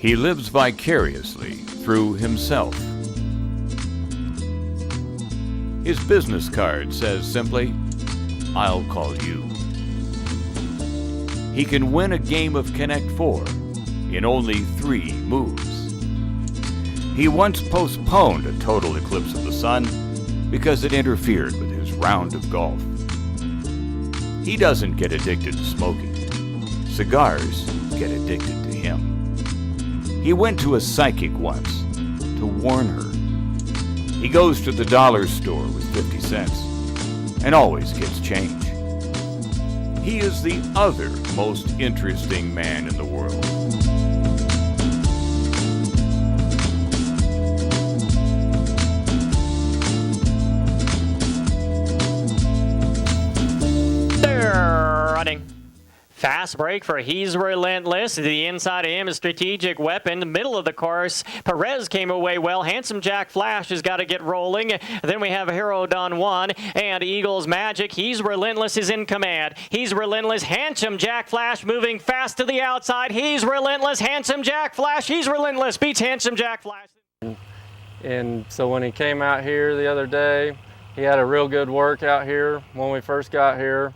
He lives vicariously through himself. His business card says simply, "I'll call you." He can win a game of Connect 4 in only 3 moves. He once postponed a total eclipse of the sun because it interfered with his round of golf. He doesn't get addicted to smoking. Cigars get addicted to him. He went to a psychic once to warn her. He goes to the dollar store with 50 cents and always gets change. He is the other most interesting man in the world. They're running. Fast break for He's Relentless. The inside of him is strategic weapon. The middle of the course, Perez came away well. Handsome Jack Flash has got to get rolling. Then we have Hero Don 1 and Eagles Magic. He's Relentless is in command. He's Relentless. Handsome Jack Flash moving fast to the outside. He's Relentless. Handsome Jack Flash. He's Relentless. Beats Handsome Jack Flash. And so when he came out here the other day, he had a real good work out here when we first got here.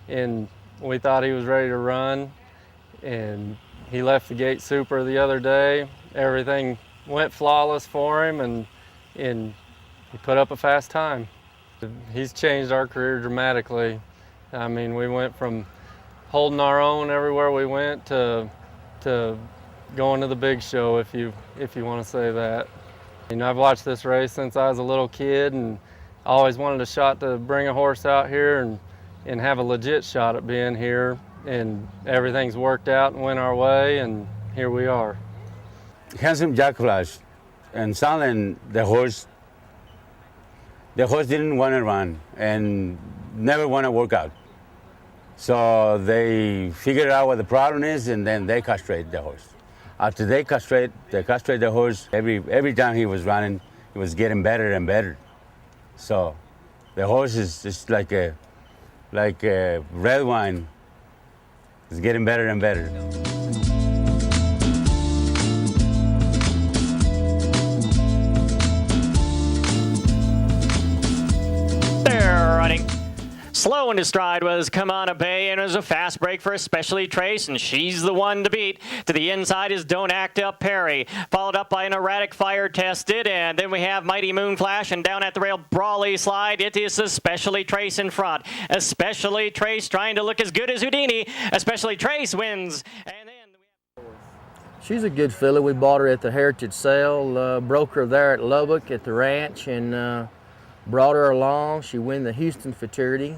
And we thought he was ready to run, and he left the gate super the other day. Everything went flawless for him, and he put up a fast time. He's changed our career dramatically. I mean, we went from holding our own everywhere we went to going to the big show, if you want to say that. You know, I've watched this race since I was a little kid, and I always wanted a shot to bring a horse out here and have a legit shot at being here, and everything's worked out and went our way, and here we are. Handsome Jack Flash and Silent, the horse didn't want to run and never want to work out. So they figured out what the problem is, and then they castrate the horse. After they castrate the horse, every time he was running, he was getting better and better. So the horse is just like a red wine. It's getting better and better. They're running. Slow into stride was Kamana Bay, and it was a fast break for Especially Trace, and she's the one to beat. To the inside is Don't Act Up Perry, followed up by an Erratic Fire Tested, and then we have Mighty Moon Flash, and down at the rail, Brawly Slide. It is Especially Trace in front. Especially Trace trying to look as good as Houdini. Especially Trace wins, and then she's a good filly. We bought her at the Heritage Sale, broke her there at Lubbock at the ranch, and brought her along. She won the Houston Futurity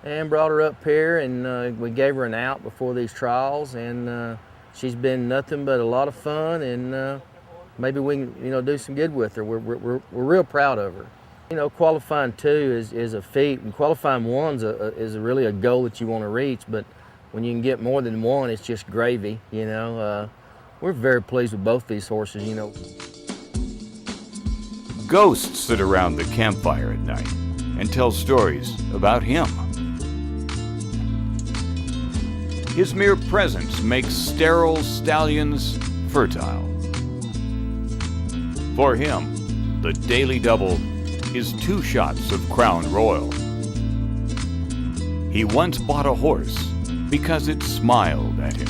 and brought her up here, and we gave her an out before these trials, and she's been nothing but a lot of fun, and maybe we can do some good with her. We're real proud of her. Qualifying 2 is a feat, and qualifying 1 is really a goal that you want to reach, but when you can get more than 1, it's just gravy. We're very pleased with both these horses. Ghosts sit around the campfire at night and tell stories about him. His mere presence makes sterile stallions fertile. For him, the daily double is 2 shots of Crown Royal. He once bought a horse because it smiled at him.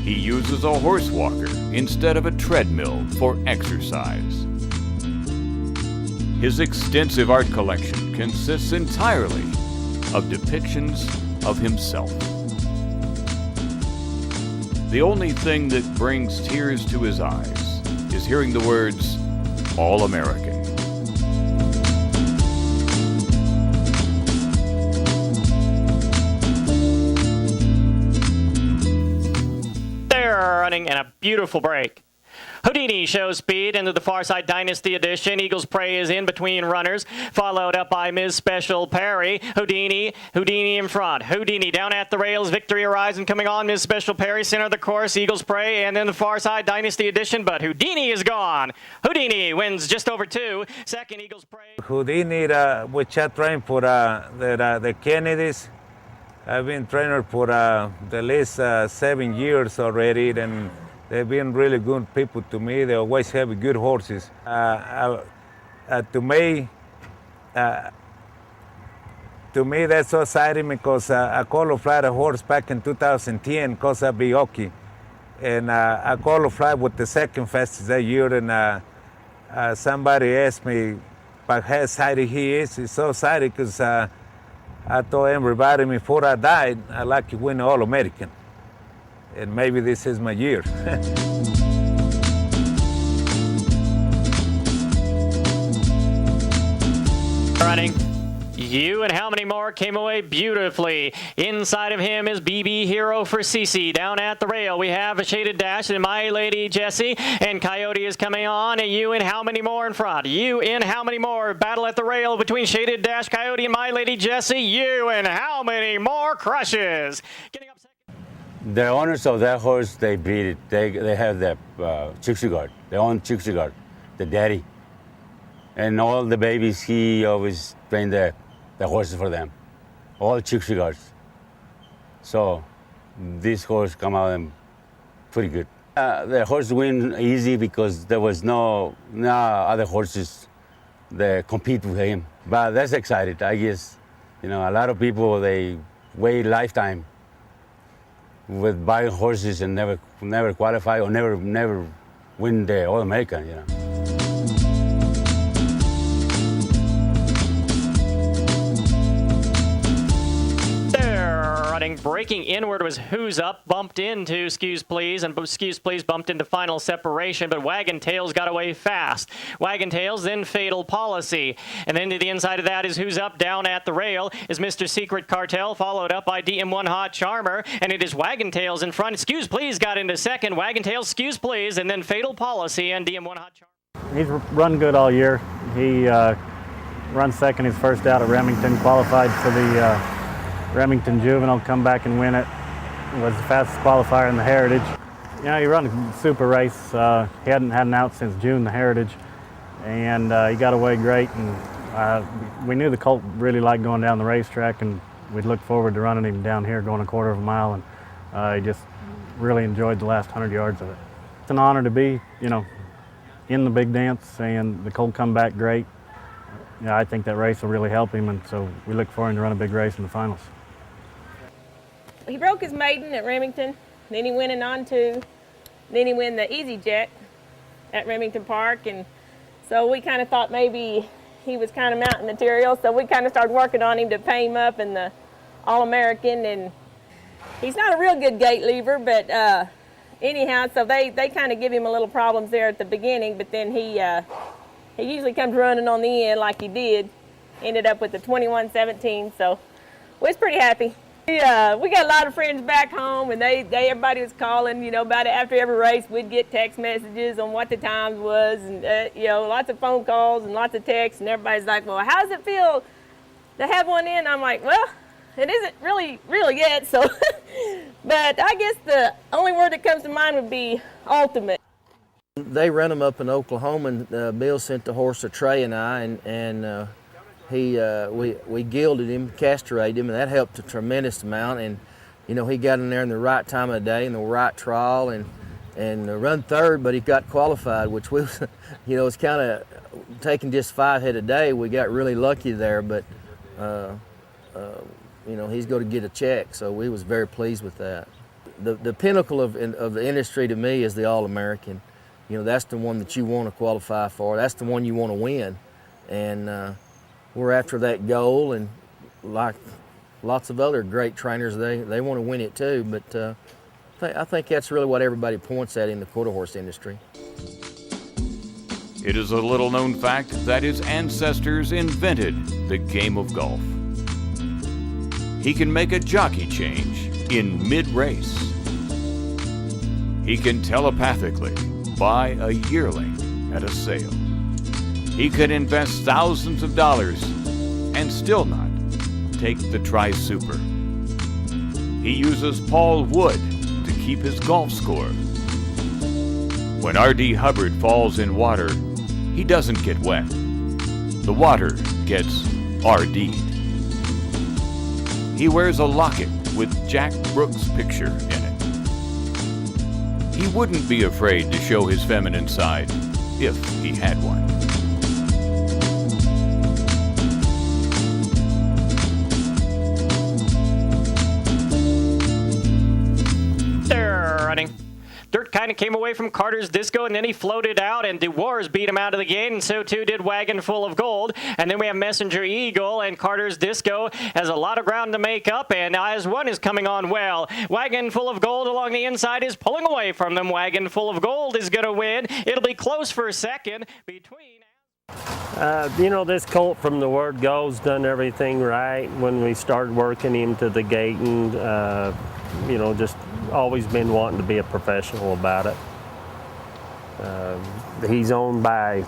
He uses a horse walker instead of a treadmill for exercise. His extensive art collection consists entirely of depictions of himself. The only thing that brings tears to his eyes is hearing the words, "All American." they're running, and a beautiful break. Houdini shows speed into the Farside Dynasty edition. Eagles Prey is in between runners, followed up by Ms. Special Perry. Houdini in front. Houdini down at the rails. Victory Horizon coming on. Ms. Special Perry, center of the course. Eagles Prey, and then the Farside Dynasty edition, but Houdini is gone. Houdini wins just over 2. Second, Eagles Prey. Houdini, which I trained for the Kennedys. I've been trainer for at least 7 years already, and They've been really good people to me. They always have good horses. To me, that's so exciting because I qualified a horse back in 2010 because of Bioki. And I qualified with the second fastest that year. And somebody asked me about how excited he is. He's so excited because I told everybody before I died, I'd like to win the All-American. And maybe this is my year. Running. You and how many more came away beautifully. Inside of him is BB Hero for Cece. Down at the rail, we have a Shaded Dash and My Lady Jessie. And Coyote is coming on. And you and how many more in front? You and how many more? Battle at the rail between Shaded Dash, Coyote, and My Lady Jessie. You and how many more crushes? Getting up second. The owners of that horse, they breed it. They have the Chixie Guard, their own Chixie Guard, the daddy. And all the babies, he always trained the horses for them, all Chixie Guards. So this horse come out pretty good. The horse win easy because there was no other horses that compete with him. But that's exciting, I guess. You know, a lot of people, they wait lifetime with buying horses and never qualify or never win the All-American, you know. Breaking inward was Who's Up, bumped into Excuse Please, and Excuse Please bumped into Final Separation, but Wagon Tails got away fast. Wagon Tails, then Fatal Policy. And then to the inside of that is Who's Up. Down at the rail is Mr. Secret Cartel, followed up by DM1 Hot Charmer, and it is Wagon Tails in front. Excuse Please got into second. Wagon Tails, Excuse Please, and then Fatal Policy and DM1 Hot Charmer. He's run good all year. He runs second his first out at Remington, qualified for the Remington Juvenile, come back and win it. Was the fastest qualifier in the Heritage. You know, he run a super race. He hadn't had an out since June, the Heritage, and he got away great. And we knew the colt really liked going down the racetrack, and we'd look forward to running him down here, going a quarter of a mile, and he just really enjoyed the last 100 yards of it. It's an honor to be, you know, in the big dance, and the colt come back great. Yeah, I think that race will really help him, and so we look for him to run a big race in the finals. He broke his maiden at Remington, then he went in on two, then he won the Easy Jet at Remington Park, and so we kind of thought maybe he was kind of mountain material, so we kind of started working on him to pay him up in the All-American, and he's not a real good gate lever, but anyhow, so they kind of give him a little problems there at the beginning, but then he usually comes running on the end like he did. Ended up with the 21-17, so we was pretty happy. We got a lot of friends back home, and everybody was calling, you know, about it. After every race, we'd get text messages on what the times was, and you know, lots of phone calls and lots of texts, and everybody's like, well, how does it feel to have one in? I'm like, well, it isn't really real yet, so. But I guess the only word that comes to mind would be ultimate. They run him up in Oklahoma, and Bill sent the horse to Trey and I, and we gilded him, castrated him, and that helped a tremendous amount. And you know, he got in there in the right time of the day, in the right trial, and run third, but he got qualified, which was, you know, it's kind of taking just 5 head a day. We got really lucky there, but you know, he's going to get a check, so we was very pleased with that. The pinnacle of the industry to me is the All-American. You know, that's the one that you want to qualify for. That's the one you want to win. And we're after that goal, and like lots of other great trainers, they want to win it too. But I think that's really what everybody points at in the quarter horse industry. It is a little-known fact that his ancestors invented the game of golf. He can make a jockey change in mid-race. He can telepathically buy a yearling at a sale. He could invest thousands of dollars and still not take the Tri-Super. He uses Paul Wood to keep his golf score. When R.D. Hubbard falls in water, he doesn't get wet. The water gets RD'd. He wears a locket with Jack Brooks' picture in it. He wouldn't be afraid to show his feminine side if he had one. They're running. Dirt kind of came away from Carter's Disco, and then he floated out, and DeWars beat him out of the gate, and so too did Wagon Full of Gold. And then we have Messenger Eagle, and Carter's Disco has a lot of ground to make up, and as one is coming on well. Wagon Full of Gold along the inside is pulling away from them. Wagon Full of Gold is going to win. It'll be close for a second between... You know, this colt from the word go's done everything right when we started working him to the gate, and you know, just always been wanting to be a professional about it. He's owned by,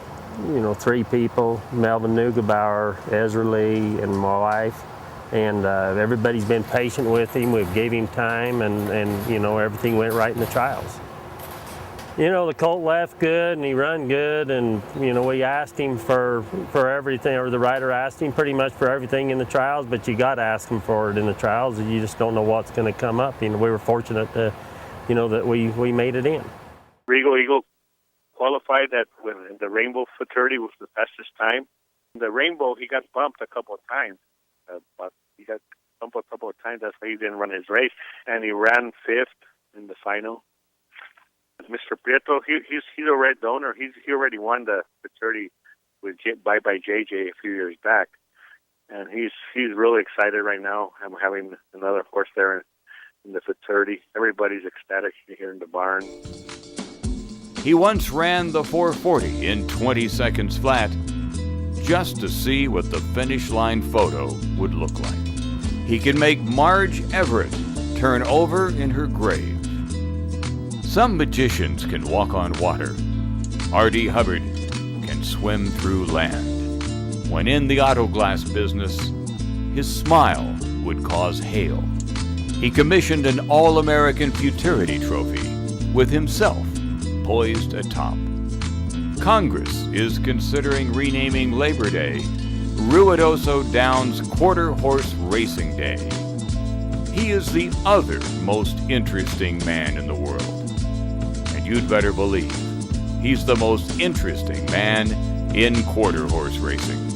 you know, 3 people: Melvin Neugebauer, Ezra Lee, and my wife. And everybody's been patient with him. We've gave him time, and you know, everything went right in the trials. You know, the colt left good and he run good, and you know, we asked him for everything, or the rider asked him pretty much for everything in the trials, but you got to ask him for it in the trials, and you just don't know what's going to come up. You know, we were fortunate to, you know, that we made it in. Regal Eagle qualified at when the Rainbow Futurity was the fastest time. The Rainbow, he got bumped a couple of times, but he got bumped a couple of times. That's why he didn't run his race, and he ran 5th in the final. Mr. Prieto, he's a red donor. He already won the Futurity with Bye Bye JJ a few years back, and he's really excited right now. I'm having another horse there in the Futurity. Everybody's ecstatic here in the barn. He once ran the 440 in 20 seconds flat just to see what the finish line photo would look like. He can make Marge Everett turn over in her grave. Some magicians can walk on water. R.D. Hubbard can swim through land. When in the auto glass business, his smile would cause hail. He commissioned an All-American Futurity trophy with himself poised atop. Congress is considering renaming Labor Day Ruidoso Downs Quarter Horse Racing Day. He is the other most interesting man in the world. And you'd better believe he's the most interesting man in quarter horse racing.